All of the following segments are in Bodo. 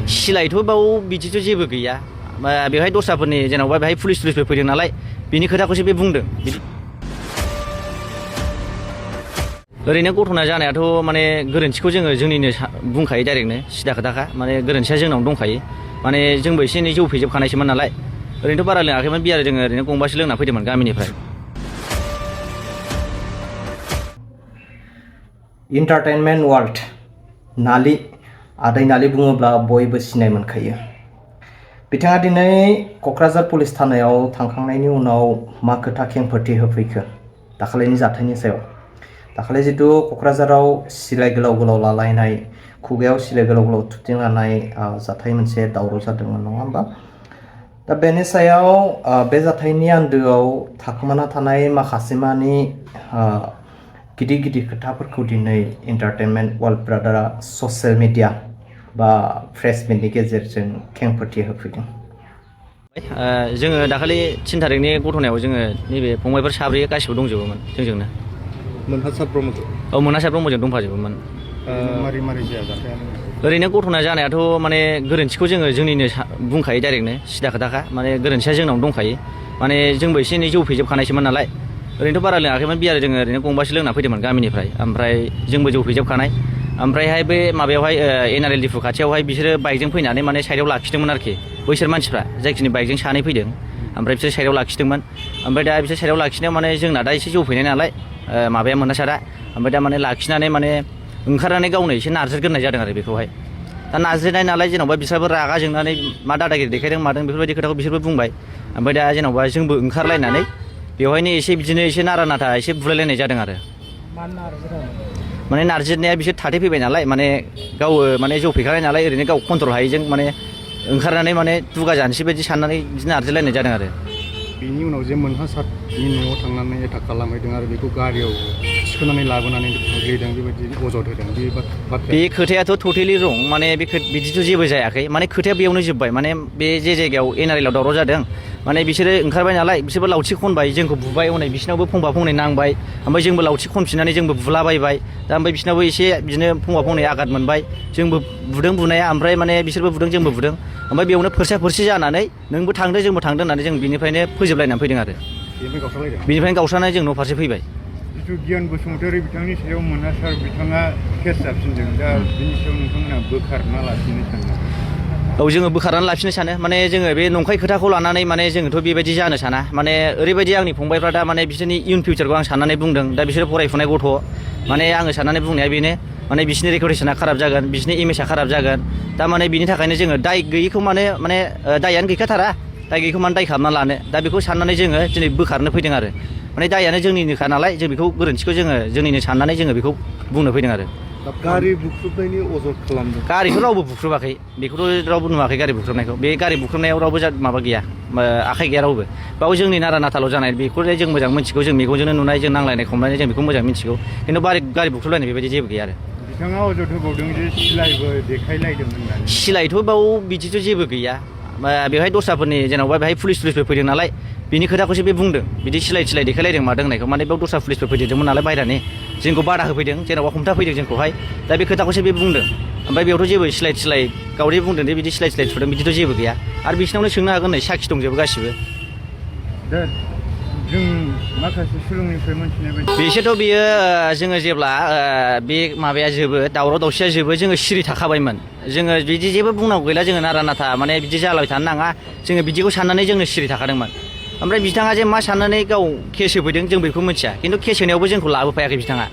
सिलायथ' बाव बिदिथ' जेबो गैया बेवहाय दस्राफोरनि जेनेबा बेहाय पुलिसफोर फैदों नालाय बिनि खोथाखौसो बे बुंदों ओरैनो घटना जानायाथ' माने गोरोन्थिखौ जोङो जोंनिनो बुंखायो डाइरेक्टनो सिदा खोथाखा माने गोरोन्थिया जोंनावनो दंखायो माने जोंबो एसे एनै जौ फेजोबखानायसोमोन नालाय ओरैनोथ' बारा लोङाखैमोन बियार जोङो ओरैनो गंबासो लोंना फैदोंमोन गामिनिफ्राय एन्टारटेनमेन्ट वर्ल्ड नालि आदै नालि बुङोब्ला बयबो सिनाय मोनखायो बिथाङा दिनै क'क्राझार पुलिस थानायाव थांखांनायनि उनाव मा खोथा खेंफोरथि होफैखो दाखालिनि जाथायनि सायाव दाखालि जितु क'क्राझाराव सिलाय गोलाव गोलाव लालायनाय खुगायाव सिलाय गोलाव गोलाव थुबथिं लानाय जाथाय मोनसे दावराव जादोंमोन नङा होमबा दा बेनि सायाव बे जाथायनि आन्दोआव थाखोमाना थानाय माखासेमानि गिदिर गिदिर खोथाफोरखौ दिनै एन्टारटेनमेन्ट वर्ल्ड ब्रादारा ससियेल मिडिया बा प्रेस मिटनि गेजेरजों खेंफोरथि होफैदों जोङो दाखालि 3 तारिखनि घटनायाव जोङो नैबे फंबायफोर साब्रै गासिबो दंजोबोमोन जोंजोंनो मोनहासार ब्रह्मजों औ मोनहासार ब्रह्मजों दंफाजोबोमोन मारै जाया जाथाया ओरैनो घटना जानायाथ' माने गोरोन्थिखौ जोङो जोंनिनो बुंखायो डाइरेक्टनो सिदा खोथाखा माने गोरोन्थिया जोंनावनो दंखायो माने जोंबो एसे एनै जौ फेजोबखानायसोमोन नालाय ओरैनोथ' बारा लोङाखैमोन बियार जोङो ओरैनो गंबासो लोंना फैदोंमोन गामिनिफ्राय ओमफ्राय जोंबो जौ फेजोबखानाय ओमफ्रायहाय बे माबायावहाय एनआरएल डिपु खाथियावहाय बिसोरो बाइकजों फैनानै माने साइडआव लाखिदोंमोन आरोखि बैसोर मानसिफ्रा जायखिनि बाइकजों सानै फैदों ओमफ्राय बिसोर साइडआव लाखिदोंमोन ओमफ्राय दा बिसोर साइडआव लाखिनायाव माने जोंना दा एसे जौ फैनाय नालाय माबाया मोनहासारा ओमफ्राय दा माने लाखिनानै माने ओंखारनानै गावनो एसे नारज्रिग्रोनाय जादों आरो बेखौहाय दा नारज्रिनाय नालाय जेन'बा बिसोरबो रागा जोंनानै मा दादागिरि देखायदों मादों बेफोरबायदि खोथाखौ बिसोरबो बुंबाय ओमफ्राय दा जेन'बा जोंबो ओंखारलायनानै बेवहायनो एसे बिदिनो एसे नारा नाथा एसे बुलायलायनाय जादों आरो माने नारजिरनाया बिसोर थाथे फैबाय नालाय माने गाव माने जौ फेखानाय नालाय ओरैनो गाव कन्ट्रल हायैजों माने ओंखारनानै माने दुगा जानोसै बायदि साननानै बिदिनो नारजिलायनाय जादों आरो बिनि उनाव जे मोनहासारनि न'आव थांनानै एटाक खालामहैदों आरो बेखौ गारियाव थिखोनानै लाबोनानै गोग्लैदों बेबायदि अजद होदों बे खोथायाथ' टटेलि रं माने बिदिथ' जेबो जायाखै माने खोथाया बेयावनो जोब्बाय माने बे जे जायगायाव एनआरएलआव दावराव जादों माने बिसोरो ओंखारबाय नालाय बिसोरबो लावथि खनबाय जोंखौ बुबाय हनै बिसिनावबो फंबा फंनै नांबाय ओमफ्राय जोंबो लावथि खनफिननानै जोंबो बुलाबायबाय दा ओमफ्राय बिसिनावबो एसे बिदिनो फंबा फंनै आघात मोनबाय जोंबो बुदों बुनाया ओमफ्राय माने बिसोरबो बुदों जोंबो बुदों ओमफ्राय बेयावनो फोरसा फोरसि जानानै नोंबो थांदो जोंबो थांदो होननानै जों बिनिफ्रायनो फोजोबलायनानै फैदों आरो बिनिफ्रायनो गावस्रानानै जों न' फारसे फैबाय जिथु गियान बसुमतारी बिथांनि सायाव मोनहासार बिथाङा केस जाफिनदों दा बिनि सायाव नोंथांमोना बोखारना लाफिननो सानो औ जोङो बोखारनानै लाफिननो सानो माने जोङो बे नंखाय खोथाखौ लानानै माने जोङोथ' बेबायदि जानो साना माने ओरैबायदि आंनि फंबायफ्रा दा माने बिसोरनि इयुन फिउचारखौ आं साननानै बुंदों दा बिसोरो फरायफुनाय गथ' माने आङो साननानै बुंनाया बेनो माने बिसोरनि रेपुटेसना खाराब जागोन बिसोरनि इमेजआ खाराब जागोन दा माने बिनि थाखायनो जोङो दाय गैयैखौ माने दायानो गैखाथारा दाय गैयैखौ माने दाय खालामना लानो दा बेखौ साननानै जोङो दिनै बोखारनो फैदों आरो माने दायानो जोंनिनोखा नालाय जों बेखौ गोरोन्थिखौ जोङो जोंनिनो साननानै जोङो बेखौ बुंनो फैदों आरो गारि बुख्रुबनायनि अजद खालामदों गारिखौ रावबो बुख्रुबाखै बेखौथ' रावबो नुवाखै गारि बुख्रुबनायखौ बे गारि बुख्रुबनायाव रावबो माबा गैया आखाइ गैया रावबो बाव जोंनि नारा नाथाल' जानाय बेखौलाय जों मोजां मिथिगौ जों मेगनजोंनो नुनाय जों नांलायनाय खमलायनाय जों बेखौ मोजां मिथिगौ खिन्थु गारि बुख्रुबलायनाय बेबायदि जेबो गैया आरो बिथाङा अजद होबावदों जे सिलायबो देखायलायदों होननानै सिलायथ' बाव बिदिथ' जेबो गैया बेवहाय दस्राफोरनि जेन'बा बेहाय पुलिसफोर फैदों नालाय बिनि खोथाखौसो बे बुंदों बिदि सिलाय देखायलायदों मादों होननायखौ माने बेयाव दस्रा पुलिसफोर फैदेरदोंमोन नालाय बायह्रानि जोंखौ बादा होफैदों जेन'बा हमथाफैदों जोंखौहाय दा बे खोथाखौसो बे बुंदों ओमफ्राय बेयावथ' जेबो सिलाय गावदे बुंदों दे बिदि सिलाय थुदों बिदिथ' जेबो गैया आरो बिसिनावनो सोंनो हागोन नै साखि दंजोबो गासिबो दा जों माखासे सुलुंनिफ्राय मोनथिनाय बायदि बिसोरथ' बियो जोङो जेब्ला बे माबाया जोबो दावराव दावसिया जोबो जोङो सिरि थाखाबायमोन जोङो बिदि जेबो बुंनांगौ गैला जोङो नारा नाथा माने बिदि जालाबाय थानो नाङा जोङो बिदिखौ साननानै जोङो सिरि थाखादोंमोन ओमफ्राय बिथाङा जे मा साननानै गाव केस होफैदों जों बेखौ मिथिया खिन्थु केस होनायावबो जोंखौ लाबोफायाखै बिथाङा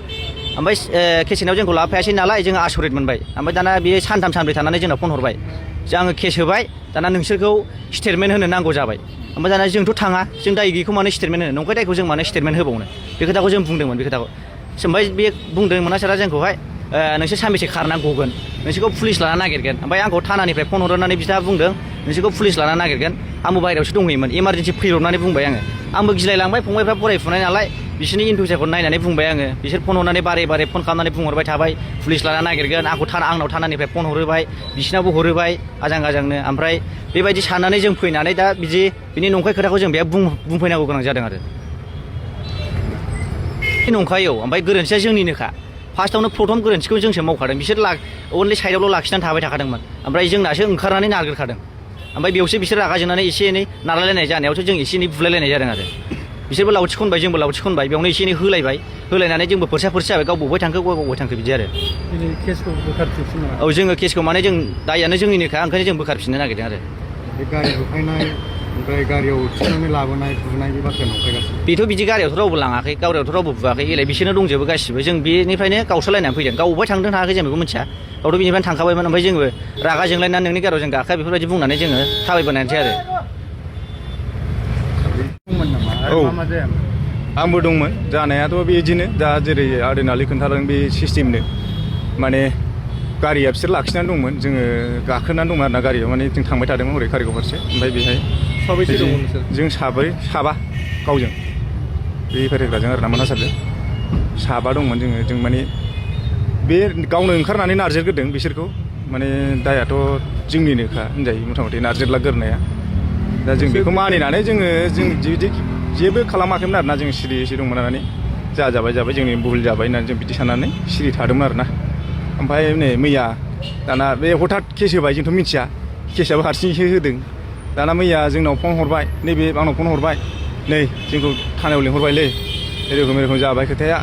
ओमफ्राय केस होनायाव जोंखौ लाबोफायासै नालाय जोङो आसरित मोनबाय ओमफ्राय दाना बियो सानथाम सानब्रै थानानै जोंनाव फन हरबाय आङो केस होबाय दाना नोंसोरखौ स्टेटमेन्ट होनो नांगौ जाबाय ओमफ्राय दाना जोंथ' थाङा जों दाय गैयैखौ मानो स्टेटमेन्ट होनो नंखाय दायखौ जों मानो स्टेटमेन्ट होबावनो बे खोथाखौ जों बुंदोंमोन बे खोथाखौ ओमफ्राय बे बुंदोंमोन सारा जोंखौहाय नोंसोर सानबेसे खारना गगोन नोंसोरखौ पुलिस लाना नागिरगोन ओमफ्राय आंखौ थानानिफ्राय फन हरनानै बिथाङा बुंदों नोंसोरखौ पुलिस लाना नागिरगोन आंबो बायहेरायावसो दंहैयोमोन इमारजेन्सि फैब्रबनानै बुंबाय आंबो गिलायलांबाय फंबायफ्रा फरायफुनाय नालाय बिसोरनि इन फिउचारखौ नायनानै बुंबाय आङो बिसोर फन हरनानै बारे फन खालामनानै बुंहरबाय थाबाय पुलिस लाना नागिरगोन आंनाव थानानिफ्राय फन हरोबाय बिसिनावबो हरोबाय आजां गाजांनो ओमफ्राय बेबायदि साननानै जों फैनानै दा बिनि नंखाय खोथाखौ जों बेयाव बुंफैनांगौ गोनां जादों आरो नंखाय औ ओमफ्राय गोरोन्थिया जोंनिनोखा फार्स्टआवनो प्रथम गोरोन्थिखौ जोंसो मावखादों बिसोर अनलि साइडआवल' लाखिनानै थाबाय थाखादोंमोन ओमफ्राय जोंनासो ओंखारनानै नारगोरखादों ओमफ्राय बेयावसो बिसोर रागा जोंनानै एसे एनै नारलायलायनाय जानायावसो जों एसे एनै बुलायलायनाय जादों आरो बिसोरबो लावथि खनबाय जोंबो लावथि खनबाय बेयावनो एसे एनै होलायनानै जोंबो फोरसा जाबाय गाव बबेहाय थांखो गाव बबेहाय थांखो बिदि आरो केसखौ बोखारफिनसै औ जोङो केसखौ माने जों दायानो जोंनिनोखा ओंखायनो जों बोखारफिननो नागिरदों आरो बे गारि बुफायनाय ओमफ्राय गारियाव थिखांनानै लाबोनाय बुनाय बे बाथ्राया नंखाय गासिबो बेथ' बिदि गारियावथ' रावबो लाङाखै गारियावथ' रावबो बुवाखै एलाय बिसोरनो दंजोबो गासिबो जों बेनिफ्रायनो गावस्रालायनानै फैदों गाव बबेहाय थांदों थाङाखै जों बेखौ मिथिया गावथ' बेनिफ्रायनो थांखाबायमोन ओमफ्राय जोंबो रागा जोंलायनानै नोंनि गारियाव जों गाखोया बेफोरबायदि बुंनानै जोङो थाबायबोनायसै आरो दंमोन नामा औ। मा मा जायामोन आंबो दंमोन जानायाथ' बेदिनो दा जेरै आदैनालि खोन्थादों बे सिस्टेमनो माने गारिया बिसोर लाखिनानै दंमोन जोङो गाखोनानै दंमोन आरोना गारियाव माने जों थांबाय थादोंमोन हरै कारिगाव फारसे ओमफ्राय बेहाय साबैसे दंमोन नोंसोर जों साबा गावजों बे फेरेग्राजों आरोना मोनहासारजों साबा दंमोन जों माने बे गावनो ओंखारनानै नारजेरग्रोदों बिसोरखौ माने दायाथ' जोंनिनोखा होनजायो मथा मथि नारजेरलाग्रोनाया दा जों बेखौ मानिनानै जों बिदि जेबो खालामाखैमोन आरोना जों सिरि दंमोन होननानै जाबाय जोंनि भुल जाबाय होननानै जों बिदि साननानै सिरि थादोंमोन आरोना ओमफ्राय नै मैया दाना बे हथात केस होबाय जोंथ' मिथिया केसआबो हारसिङैसो होदों दाना मैया जोंनाव फन हरबाय नैबे आंनाव फन हरबाय नै जोंखौ थानायाव लिंहरबायलै एरखम जाबाय खोथाया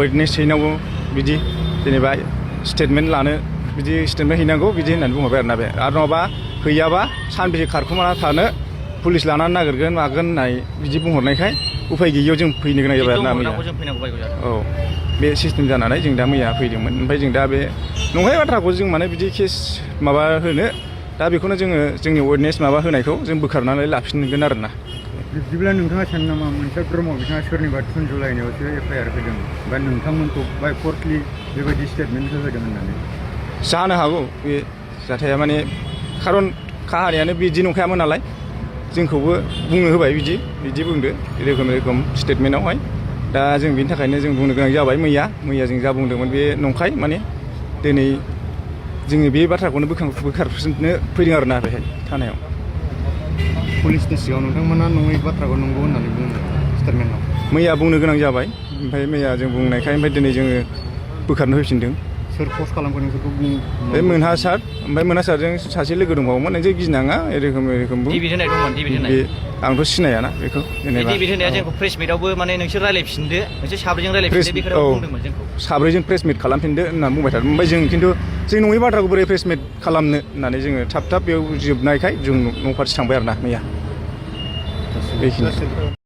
उइटनेस हैनांगौ बिदि जेनेबा स्टेटमेन्ट लानो बिदि स्टेटमेन्ट हैनांगौ बिदि होननानै बुंहरबाय आरोना बे आरो नङाबा हैयाबा सानबेसे खारखुमाना थानो पुलिस लानानै नागिरगोन मागोन होननाय बिदि बुंहरनायखाय उफाय गैयियाव जों फैनो गोनां जाबाय आरोना मैया औ बे सिस्टेम जानानै जों दा मैया फैदोंमोन ओमफ्राय जों दा बे नंखाय बाथ्राखौ जों माने बिदि केस माबा होनो दा बेखौनो जोङो जोंनि वेटनेस माबा होनायखौ जों बोखारनानै लाफिनगोन आरोना बिदिब्ला नोंथाङा सानो नामा मोनसे ब्रह्म बिथाङा सोरनिबा थुनजुलायनायावसो एफआइआर होदों बा नोंथांमोनखौ बाय कर्टलि बेबायदि स्टेटमेन्ट होदों होननानै जानो हागौ बे जाथाया माने खारन काहानियानो बिदि नंखायामोन नालाय जोंखौबो बुंनो होबाय बिदि बुंदो रोखोम स्टेटमेन्टआवहाय दा जों बिनि थाखायनो जों बुंनो गोनां जाबाय मैया जों जा बुंदोंमोन बे नंखाय माने दिनै जोङो बे बाथ्राखौनो बोखारफिननो फैदों आरोना बेहाय थानायाव पुलिसनि सिगाङाव नोंथांमोना नङै बाथ्राखौ नंगौ होननानै बुङो स्टेटमेन्टआव मैया बुंनो गोनां जाबाय ओमफ्राय मैया जों बुंनायखाय ओमफ्राय दिनै जोङो बोखारनो होफिनदों सोर पस्ट खालामखो नोंसोरखौ बुं बे मोनहासार ओमफ्राय मोनहासारजों सासे लोगो दंबावोमोन नोंसोर गिनाङा एरखम बुं डिबिट होनाय दंमोन डिबिट होनाय बे आंथ' सिनायाना बेखौ जेनेबा डिबिट होनाया जोंखौ प्रेस मिटआवबो माने नोंसोर रायलायफिनदो नोंसोर साब्रैजों रायलायफिनदो बे खोथाखौ बुंदोंमोन जोंखौ साब्रैजों प्रेस मिट खालामफिनदो होनना बुंबाय थादों ओमफ्राय जों खिन्थु जों नङै बाथ्राखौ बोरै प्रेस मिट खालामनो होननानै जोङो थाब बेयाव जोबनायखाय जों न' फारसे थांबाय आरोना मैया बेखिनि